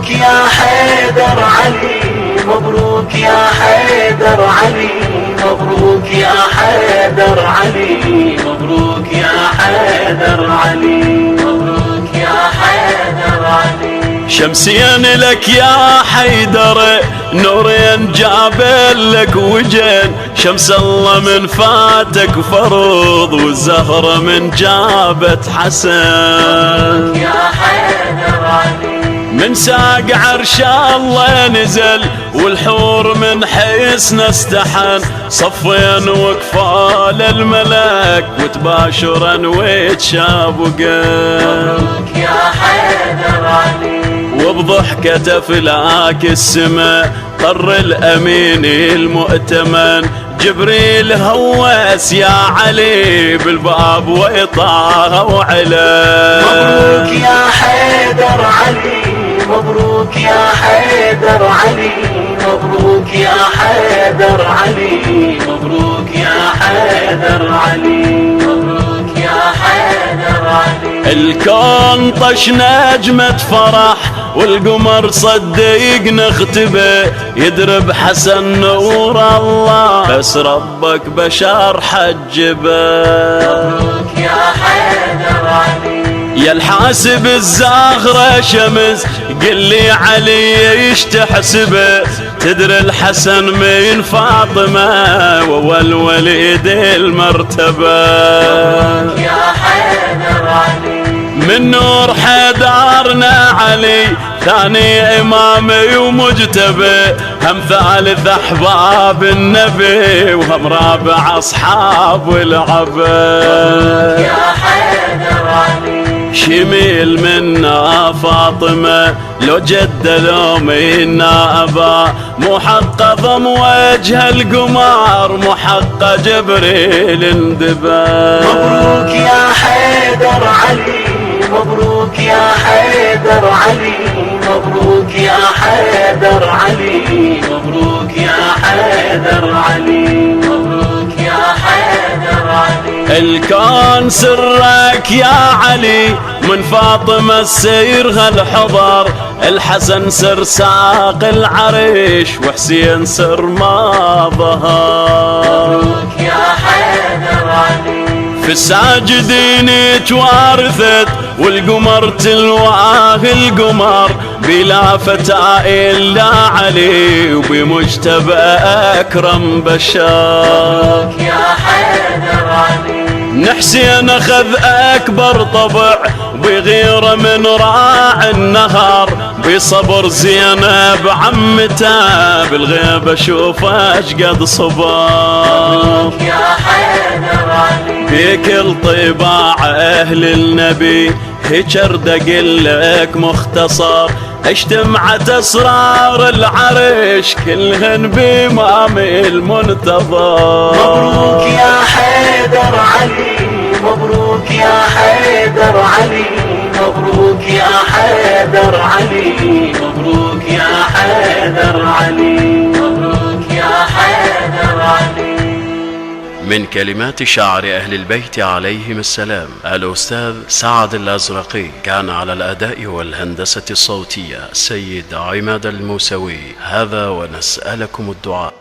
مبروك يا حيدر علي، مبروك يا حيدر علي، مبروك يا حيدر علي، مبروك يا حيدر علي، مبروك يا حيدر علي. شمسين لك يا حيدر، نورين جابلك وجين، شمس الله من فاتك فرض، والزهرة من جابت حسن. مبروك يا حيدر علي، من ساق عرش الله نزل، والحور من حسن استحن، صفين وكفال الملك، وتباشرا وتشابقن. مبروك يا حيدر علي، وبضحكة فلاك السما طر الأمين المؤتمن، جبريل هوس يا علي بالباب وإطاه وعلا. مبروك يا حيدر علي، مبروك يا حيدر علي، مبروك يا حيدر علي، مبروك يا حيدر علي، مبروك يا حيدر علي. الكون طش نجمة فرح، والقمر صدق نختبه، يدرب حسن نور الله، بس ربك بشر حجبه. مبروك يا حيدر علي، يا الحاسب الزاغرة شمس، قل لي علي ايش تحسبه، تدري الحسن من فاطمة والوليد المرتبة. مبروك يا حيدر علي، من نور حيدرنا علي، ثاني إمامي ومجتبى، هم ثالث أحباب النبي، وهم رابع أصحاب العبد. يا حيدر علي، شميل منا فاطمة، لو جد لو منا أبا، محقق ضم وجه القمر، محقق جبريل اندبا. مبروك يا حيدر علي، مبروك يا حيدر علي، مبروك يا حيدر علي، مبروك يا حيدر علي، مبروك يا حيدر علي. الكون سرك يا علي، من فاطمة السير هالحضر، الحسن سر ساق العريش، وحسين سر ما ظهر. مبروك يا حيدر علي، في الساجدين توارثت، والقمر تلواه القمر، بلا فتى إلا علي، وبمجتبى أكرم بشر. مبروك يا حيدر علي، نحسين أخذ أكبر طبع، بغيرة من راع النهر، بصبر زينب عمته، بالغيبة شوف أشقد صبر. مبروك يا حيدر علي، بكل طباع أهل النبي، هجر دقلك مختصر، اجتمعت أسرار العرش، كلهن بإمام المنتظر. مبروك يا حيدر علي، مبروك يا حيدر علي، مبروك يا حيدر علي، مبروك يا حيدر علي، مبروك يا حيدر علي. من كلمات شاعر أهل البيت عليهم السلام الأستاذ سعد الأزرقي. كان على الأداء والهندسة الصوتية سيد عماد الموسوي. هذا ونسألكم الدعاء.